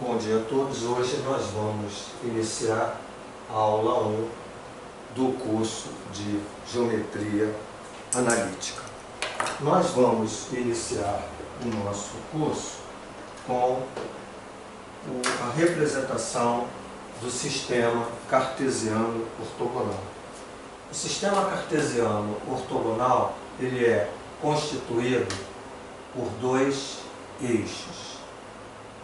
Bom dia a todos. Hoje nós vamos iniciar a aula 1 do curso de Geometria Analítica. Nós vamos iniciar o nosso curso com a representação do sistema cartesiano ortogonal. O sistema cartesiano ortogonal ele é constituído por dois eixos.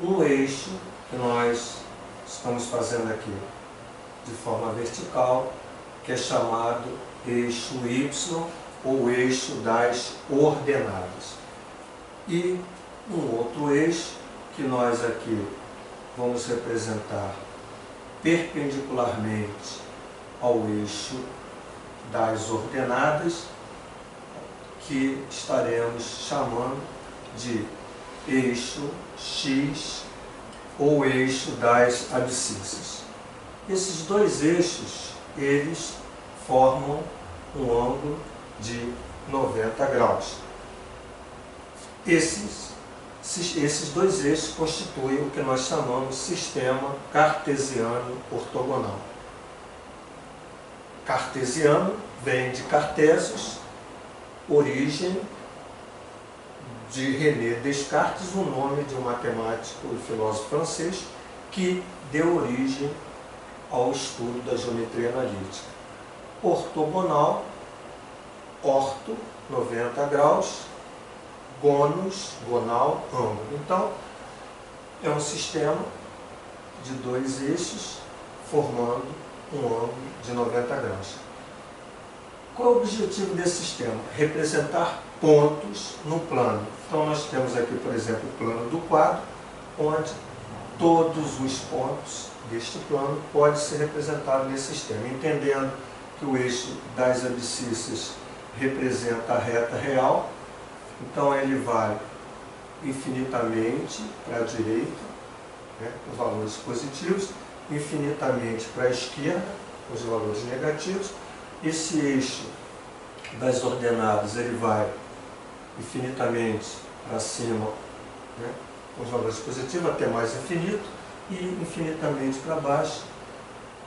Um eixo que nós estamos fazendo aqui de forma vertical, que é chamado eixo Y ou eixo das ordenadas. E um outro eixo que nós aqui vamos representar perpendicularmente ao eixo das ordenadas, que estaremos chamando de eixo X ou eixo das abscissas. Esses dois eixos, eles formam um ângulo de 90 graus. Esses dois eixos constituem o que nós chamamos de sistema cartesiano ortogonal. Cartesiano vem de Cartésios, origem de René Descartes, o nome de um matemático e filósofo francês que deu origem ao estudo da geometria analítica. Ortogonal, orto, 90 graus, gonos, gonal, ângulo. Então, é um sistema de dois eixos formando um ângulo de 90 graus. Qual é o objetivo desse sistema? Representar pontos no plano. Então nós temos aqui, por exemplo, o plano do quadro, onde todos os pontos deste plano podem ser representados nesse sistema, entendendo que o eixo das abscissas representa a reta real, então ele vai infinitamente para a direita, né, os valores positivos, infinitamente para a esquerda, os valores negativos. Esse eixo das ordenadas ele vai infinitamente para cima, né, com os valores positivos até mais infinito, e infinitamente para baixo,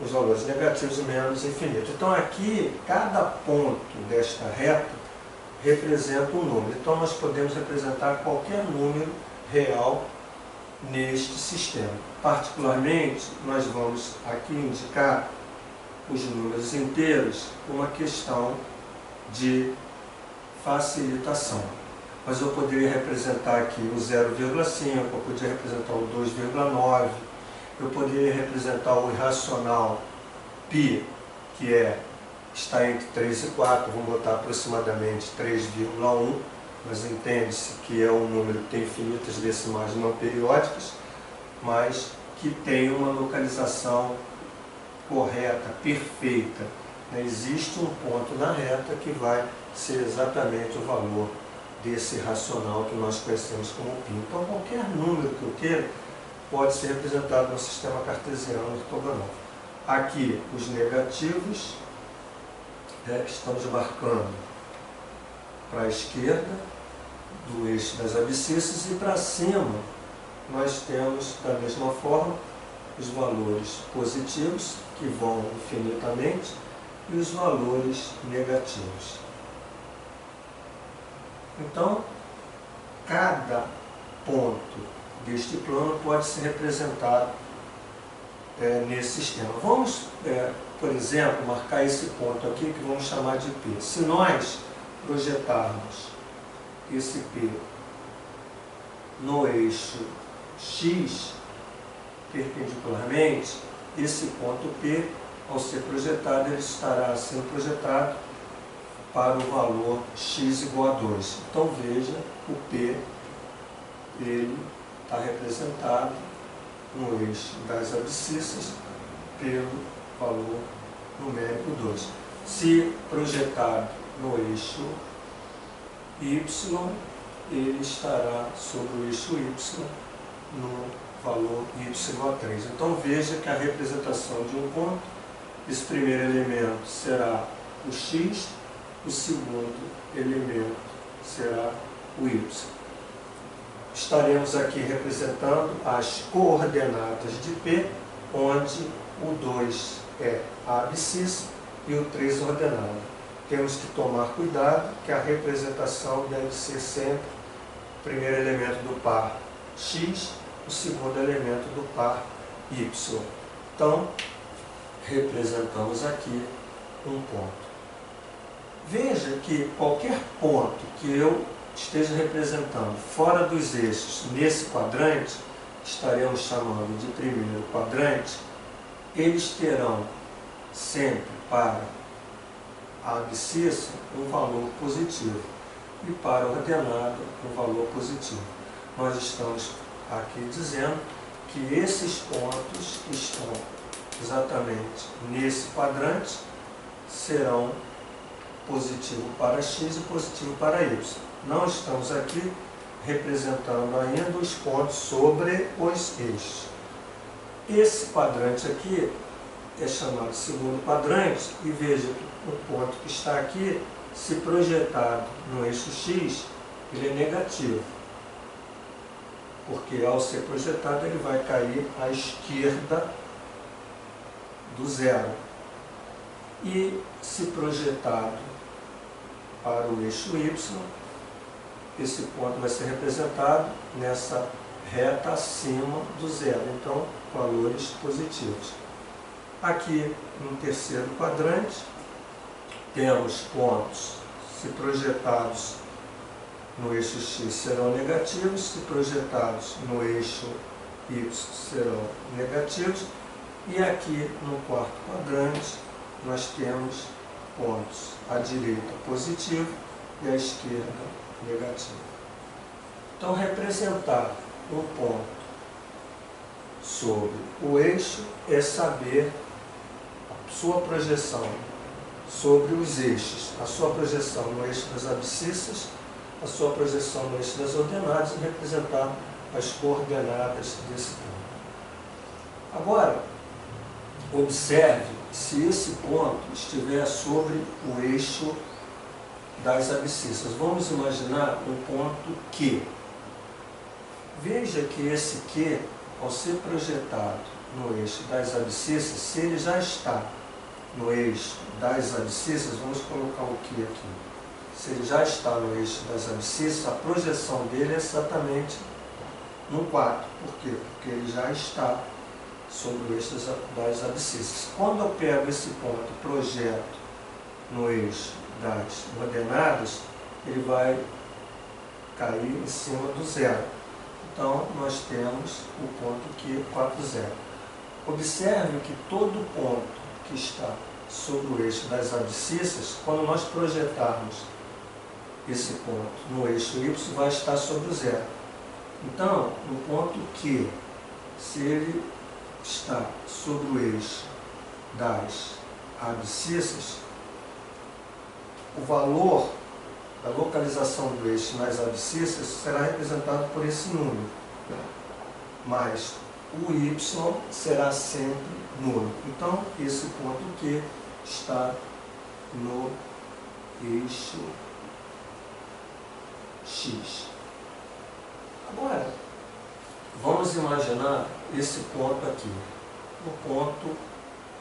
os valores negativos menos infinito. Então aqui, cada ponto desta reta representa um número. Então nós podemos representar qualquer número real neste sistema. Particularmente, nós vamos aqui indicar os números inteiros por uma questão de facilitação. Mas eu poderia representar aqui o 0,5, eu poderia representar o 2,9, eu poderia representar o irracional π, que está entre 3 e 4, vamos botar aproximadamente 3,1, mas entende-se que é um número que tem infinitas decimais não periódicas, mas que tem uma localização correta, perfeita. Existe um ponto na reta que vai ser exatamente o valor desse racional que nós conhecemos como π. Então, qualquer número que eu queira pode ser representado no sistema cartesiano ortogonal. Aqui, os negativos, estamos marcando para a esquerda do eixo das abscissas, e para cima nós temos, da mesma forma, os valores positivos, que vão infinitamente, e os valores negativos. Então, cada ponto deste plano pode ser representado nesse sistema. Vamos, por exemplo, marcar esse ponto aqui, que vamos chamar de P. Se nós projetarmos esse P no eixo X, perpendicularmente, esse ponto P, ao ser projetado, ele estará sendo projetado para o valor x igual a 2. Então veja, o P ele está representado no eixo das abscissas pelo valor numérico 2. Se projetado no eixo Y, ele estará sobre o eixo Y no valor y igual a 3. Então veja que a representação de um ponto, esse primeiro elemento será o x, o segundo elemento será o y. estaremos aqui representando as coordenadas de P, onde o 2 é a abscissa e o 3 ordenado. Temos que tomar cuidado que a representação deve ser sempre o primeiro elemento do par X, o segundo elemento do par Y. Então, representamos aqui um ponto. Veja que qualquer ponto que eu esteja representando fora dos eixos nesse quadrante, estaremos chamando de primeiro quadrante, eles terão sempre para a abscissa um valor positivo e para o ordenado um valor positivo. Nós estamos aqui dizendo que esses pontos que estão exatamente nesse quadrante serão positivo para x e positivo para y. Não estamos aqui representando ainda os pontos sobre os eixos. Esse quadrante aqui é chamado de segundo quadrante e veja que o ponto que está aqui, se projetado no eixo x, ele é negativo. Porque ao ser projetado ele vai cair à esquerda do zero. E se projetado para o eixo y, esse ponto vai ser representado nessa reta acima do zero, então valores positivos. Aqui no terceiro quadrante temos pontos, se projetados no eixo x serão negativos, se projetados no eixo y serão negativos, e aqui no quarto quadrante nós temos pontos à direita positivo e à esquerda negativo. Então, representar um ponto sobre o eixo é saber a sua projeção sobre os eixos, a sua projeção no eixo das abscissas, a sua projeção no eixo das ordenadas e representar as coordenadas desse ponto. Agora, observe se esse ponto estiver sobre o eixo das abscissas. Vamos imaginar um ponto Q. Veja que esse Q, ao ser projetado no eixo das abscissas, se ele já está no eixo das abscissas, vamos colocar o Q aqui. Se ele já está no eixo das abscissas, a projeção dele é exatamente no 4. Por quê? Porque ele já está sobre o eixo das abscissas. Quando eu pego esse ponto e projeto no eixo das ordenadas, ele vai cair em cima do zero. Então, nós temos o ponto Q, 4, 0. Observe que todo ponto que está sobre o eixo das abscissas, quando nós projetarmos esse ponto no eixo Y, vai estar sobre o zero. Então, no ponto Q, se ele está sobre o eixo das abscissas, o valor da localização do eixo nas abscissas será representado por esse número, mas o y será sempre nulo. Então, esse ponto Q está no eixo X. Agora, vamos imaginar esse ponto aqui. No ponto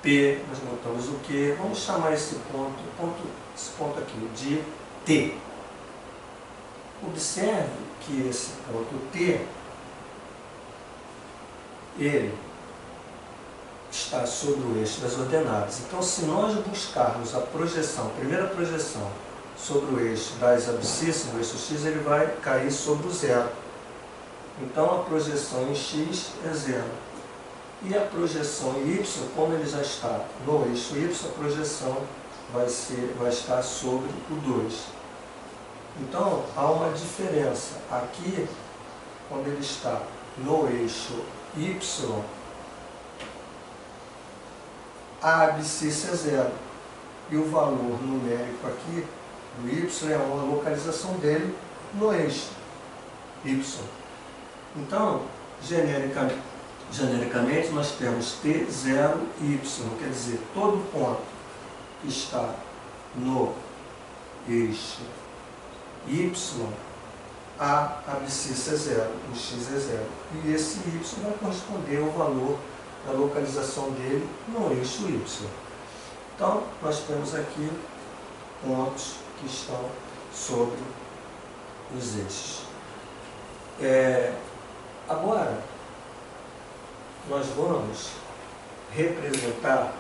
P, nós botamos o Q, vamos chamar esse ponto aqui de T. Observe que esse ponto T, ele está sobre o eixo das ordenadas. Então, se nós buscarmos a projeção, a primeira projeção sobre o eixo das abscissas, no eixo X, ele vai cair sobre o zero. Então, a projeção em X é zero. E a projeção em Y, como ele já está no eixo Y, a projeção vai estar sobre o 2. Então, há uma diferença. Aqui, quando ele está no eixo Y, a abscissa é zero. E o valor numérico aqui do Y é uma localização dele no eixo Y. Então, genericamente, nós temos T, 0 e Y. Quer dizer, todo ponto que está no eixo Y, a abscissa é zero, o x é zero. E esse y vai corresponder ao valor da localização dele no eixo y. Então, nós temos aqui pontos que estão sobre os eixos. Agora, nós vamos representar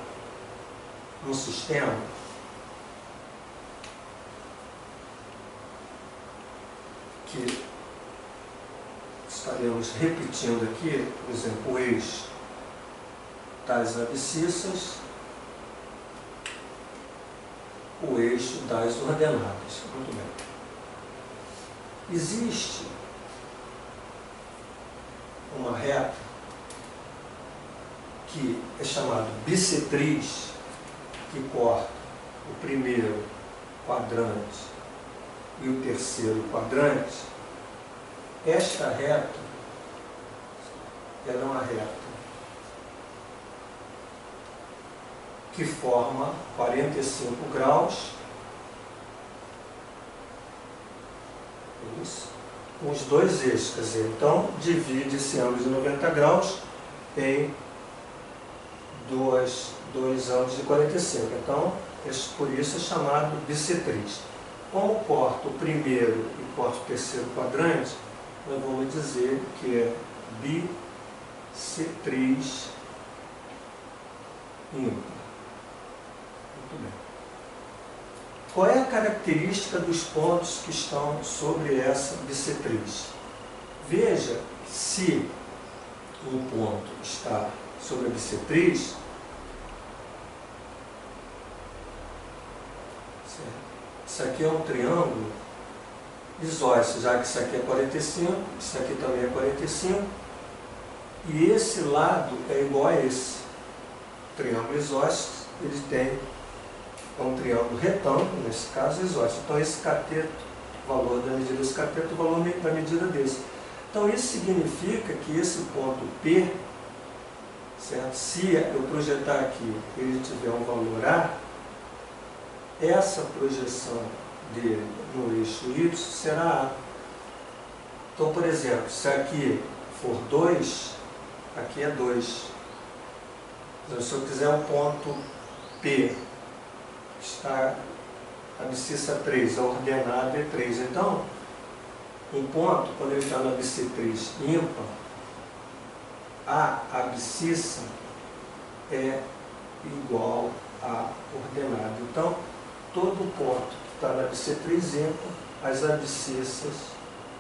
um sistema que estaremos repetindo aqui, por exemplo, o eixo das abscissas, o eixo das ordenadas. Muito bem. Existe uma reta que é chamada bissetriz, que corta o primeiro quadrante e o terceiro quadrante. Esta reta, ela é uma reta que forma 45 graus, isso, com os dois eixos, quer dizer, então divide esse ângulo de 90 graus em dois ângulos de 45. Então, por isso é chamado bissetriz. Como corta o primeiro e corta o terceiro quadrante, nós vamos dizer que é bissetriz ímpar. Muito bem. Qual é a característica dos pontos que estão sobre essa bissetriz? Veja, se um ponto está sobre a bissetriz, isso aqui é um triângulo isósceles, já que isso aqui é 45, isso aqui também é 45, e esse lado é igual a esse. Triângulo isósceles, ele tem um triângulo retângulo, nesse caso isósceles. Então esse cateto, o valor da medida desse cateto, o valor da medida desse. Então isso significa que esse ponto P, certo? Se eu projetar aqui e ele tiver um valor A, essa projeção dele no eixo Y será A. Então, por exemplo, se aqui for 2, aqui é 2. Então, se eu quiser um ponto P, está a abscissa 3, a ordenada é 3. Então, um ponto, quando ele está na bissetriz ímpar, a abscissa é igual à ordenada. Então, todo ponto que está na bissetriz ímpar, as abscissas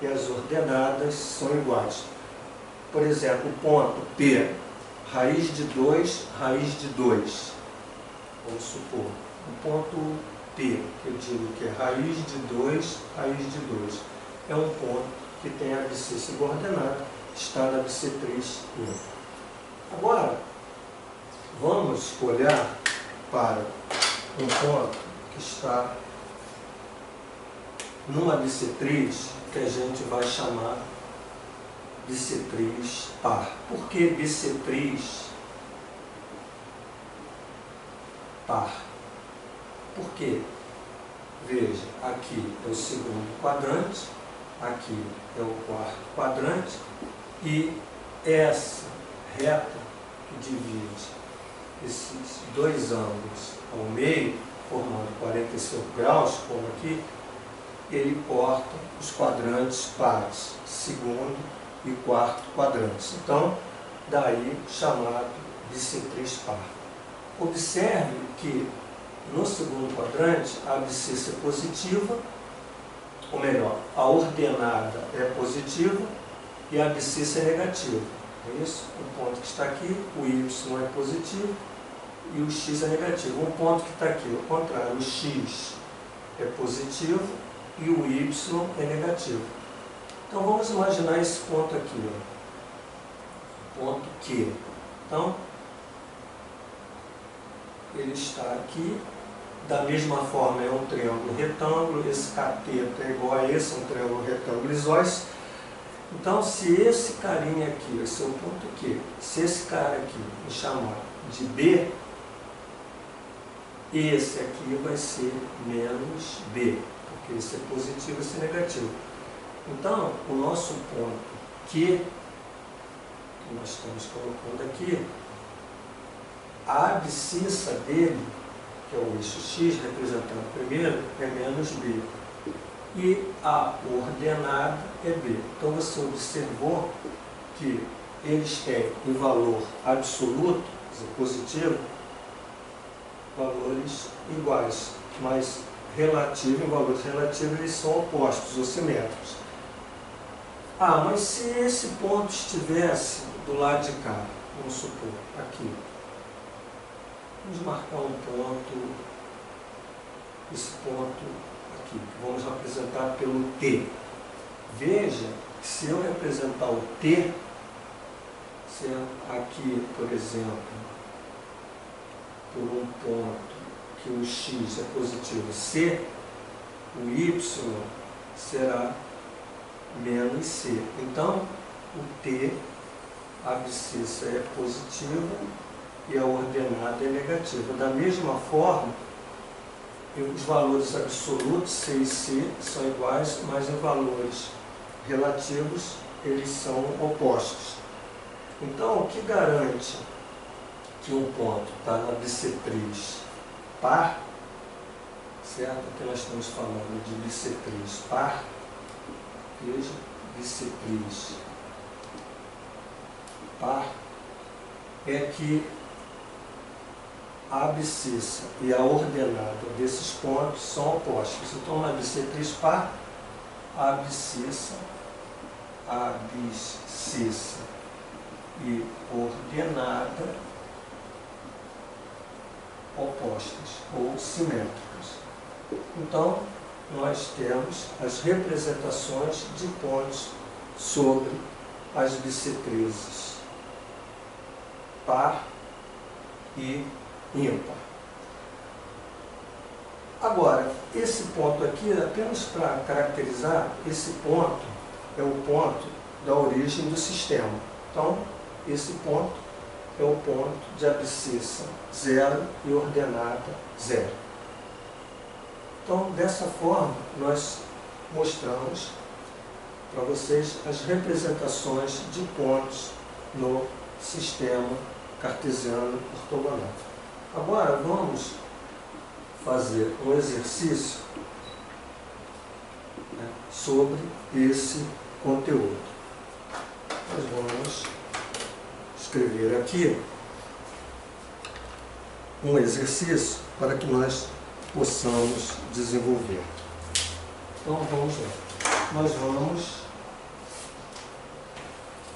e as ordenadas são iguais. Por exemplo, o ponto P, raiz de 2, raiz de 2. Vamos supor, o ponto P, que eu digo que é raiz de 2, raiz de 2. É um ponto que tem a abscissa igual ordenada, está na bissetriz ímpar. Agora, vamos olhar para um ponto que está numa bissetriz que a gente vai chamar bissetriz par. Por que bissetriz par? Por quê? Veja, aqui é o segundo quadrante, aqui é o quarto quadrante, e essa reta que divide esses dois ângulos ao meio, formando 45 graus, como aqui, ele corta os quadrantes pares, segundo e quarto quadrantes. Então, daí chamado bissetriz par. Observe que no segundo quadrante a abscissa é positiva, ou melhor, a ordenada é positiva e a abscissa é negativa. É isso? O ponto que está aqui, o y é positivo e o x é negativo. Um ponto que está aqui, ao contrário, o x é positivo e o y é negativo. Então vamos imaginar esse ponto aqui, ó. Ponto Q. Então, ele está aqui, da mesma forma é um triângulo retângulo, esse cateto é igual a esse, um triângulo retângulo isósceles. Então, se esse carinha aqui, esse é o ponto Q, se esse cara aqui me chamar de B, esse aqui vai ser menos B, porque esse é positivo e esse é negativo. Então, o nosso ponto Q, que nós estamos colocando aqui, a abscissa dele, que é o eixo X, representando primeiro, é menos B. E a ordenada é B. Então, você observou que eles têm em valor absoluto, quer dizer, positivo, valores iguais, mas relativo, em valores relativos, eles são opostos ou simétricos. Ah, mas se esse ponto estivesse do lado de cá, vamos supor, aqui, vamos marcar um ponto, esse ponto aqui, que vamos representar pelo T. Veja que se eu representar o T, se aqui, por exemplo, por um ponto que o X é positivo C, o Y será menos C. Então, o T, a abscissa é positiva e a ordenada é negativa. Da mesma forma, os valores absolutos, C e C, são iguais, mas em valores relativos, eles são opostos. Então, o que garante que um ponto está na bissetriz par, certo? Aqui nós estamos falando de bissetriz par, veja, bissetriz par, é que a abscissa e a ordenada desses pontos são opostos. Então, na bissetriz par, a abscissa e ordenada opostas ou simétricas. Então, nós temos as representações de pontos sobre as bissetrizes par e ímpar. Agora, esse ponto aqui, apenas para caracterizar, esse ponto é o ponto da origem do sistema. Então, esse ponto é o ponto de abscissa 0 e ordenada 0. Então, dessa forma, nós mostramos para vocês as representações de pontos no sistema cartesiano ortogonal. Agora, vamos fazer um exercício, né, sobre esse conteúdo. Nós vamos escrever aqui um exercício para que nós possamos desenvolver. Então vamos lá. Nós vamos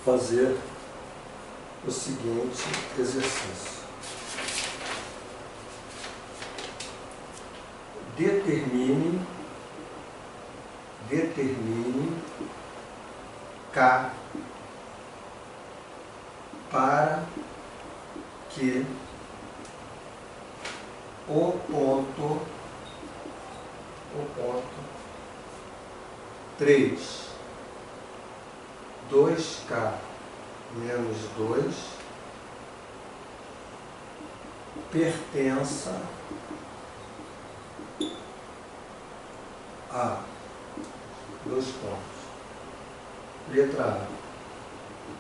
fazer o seguinte exercício. Determine K para que o ponto 3, 2K menos 2 pertença a dois pontos. Letra A,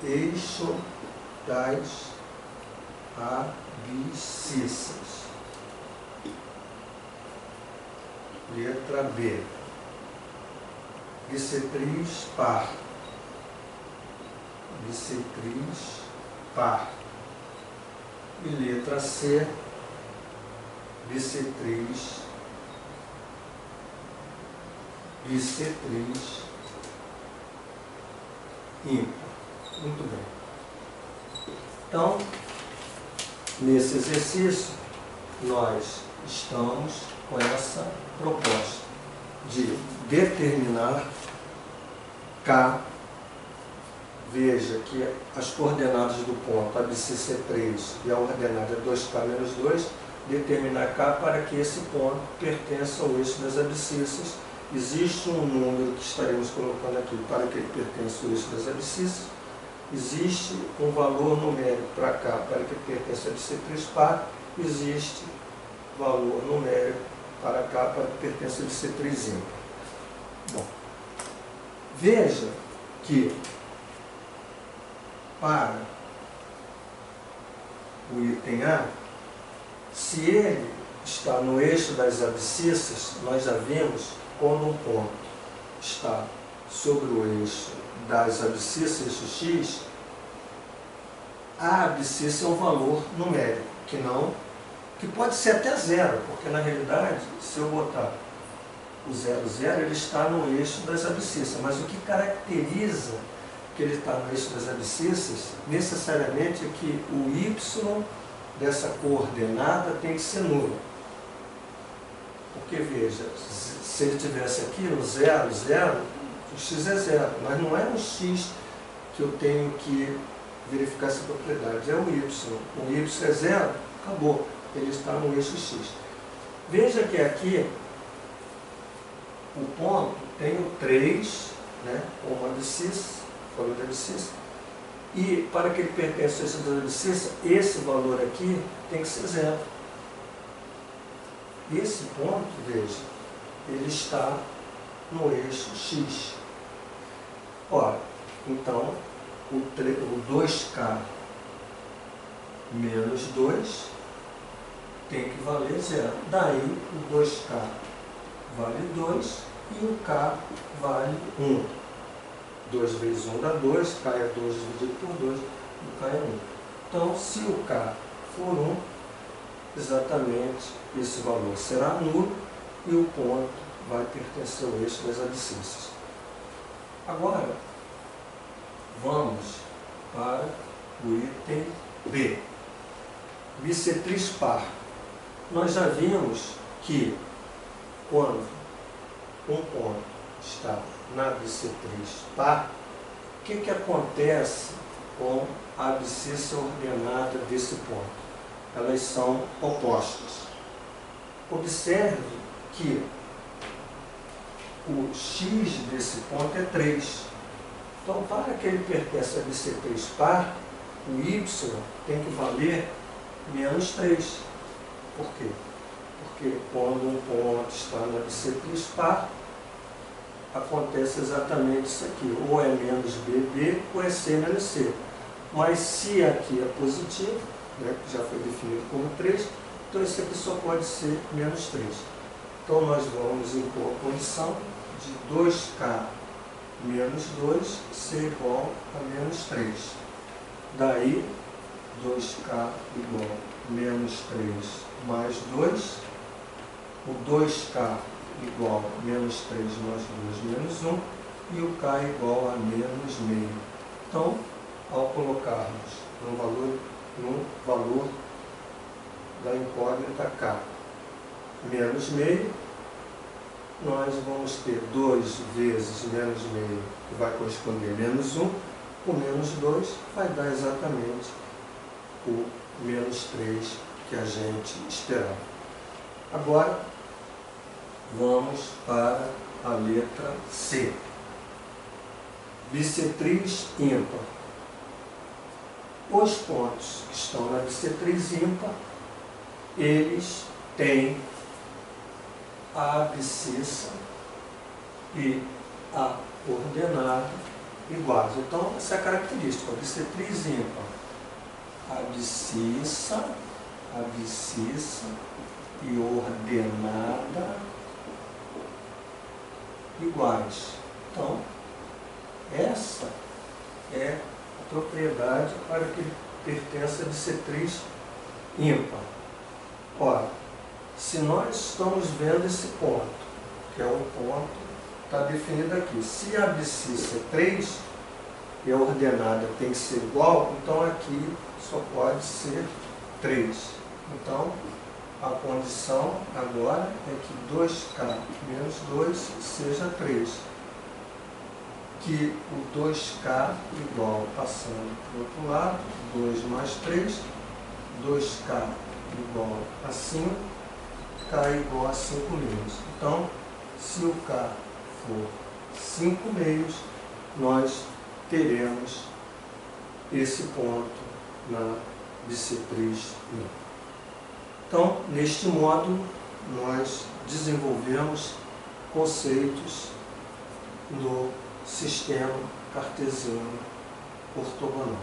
eixo das abscissas. Letra B, bissetriz par. Bissetriz par. E letra C, bissetriz ímpar. Muito bem. Então, nesse exercício, nós estamos com essa proposta de determinar K. Veja que as coordenadas do ponto, a abscissa é 3 e a ordenada é 2K menos 2, determinar K para que esse ponto pertença ao eixo das abscissas. Existe um número que estaremos colocando aqui para que ele pertença ao eixo das abscissas. Existe um valor numérico para cá para que pertença a bissetriz par. Existe valor numérico para cá para que pertença a bissetriz ímpar. Bom, Veja que para o item A, se ele está no eixo das abscissas, nós já vimos quando um ponto está sobre o eixo das abscissas, eixo X, a abscissa é um valor numérico, que pode ser até zero, porque na realidade, se eu botar o 0, 0, ele está no eixo das abscissas, mas o que caracteriza que ele está no eixo das abscissas, necessariamente é que o y dessa coordenada tem que ser nulo. Porque, veja, se ele estivesse aqui no 0, 0, o x é 0, mas não é no x que eu tenho que verificar essa propriedade, é o y. O y é 0, acabou, ele está no eixo x. Veja que aqui o ponto tem o 3, né, como abscissa, valor da abscissa, e para que ele pertença ao eixo da abscissa, esse valor aqui tem que ser 0. Esse ponto, veja, ele está no eixo x. Ora, então, o 2k menos 2 tem que valer 0. Daí, o 2k vale 2 e o k vale 1. 2 vezes 1 dá 2, k é 2 dividido por 2, o k é 1. Então, se o k for 1, exatamente esse valor será nulo e o ponto vai pertencer ao eixo das abscissas. Agora, vamos para o item B. Bissetriz par. Nós já vimos que quando um ponto está na bissetriz par, o que acontece com a abscissa ordenada desse ponto? Elas são opostas. Observe que o x desse ponto é 3. Então, para que ele pertença a bissetriz par, o y tem que valer menos 3. Por quê? Porque quando um ponto está na bissetriz par, acontece exatamente isso aqui. Ou é menos BB ou é C menos C. Mas se aqui é positivo, né, que já foi definido como 3, então esse aqui só pode ser menos 3. Então nós vamos impor a condição de 2k menos 2 ser igual a menos 3. Daí, 2k igual a menos 3 mais 2, o 2k igual a menos 3 mais 2 menos 1, e o k igual a menos meio. Então, ao colocarmos no valor da incógnita k menos meio, nós vamos ter 2 vezes menos meio, que vai corresponder a menos 1, o menos 2 vai dar exatamente o menos 3 que a gente esperava. Agora, vamos para a letra C. Bissetriz ímpar. Os pontos que estão na bissetriz ímpar, eles têm a abscissa e a ordenada iguais. Então, essa é a característica. A bissetriz ímpar, abscissa e ordenada iguais. Então, essa é a propriedade para que pertença a bissetriz ímpar. Ora, se nós estamos vendo esse ponto, que é um ponto, está definido aqui. Se a abscissa é 3 e a ordenada tem que ser igual, então aqui só pode ser 3. Então, a condição agora é que 2k menos 2 seja 3. Que o 2k igual, passando para o outro lado, 2 mais 3, 2k igual a 5, k igual a 5 meios. Então, se o k for 5 meios, nós teremos esse ponto na bissetriz ímpar. Então, neste módulo, nós desenvolvemos conceitos do sistema cartesiano ortogonal.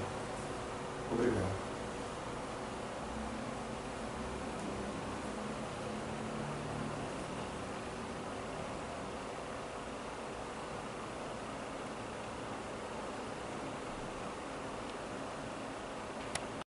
Obrigado.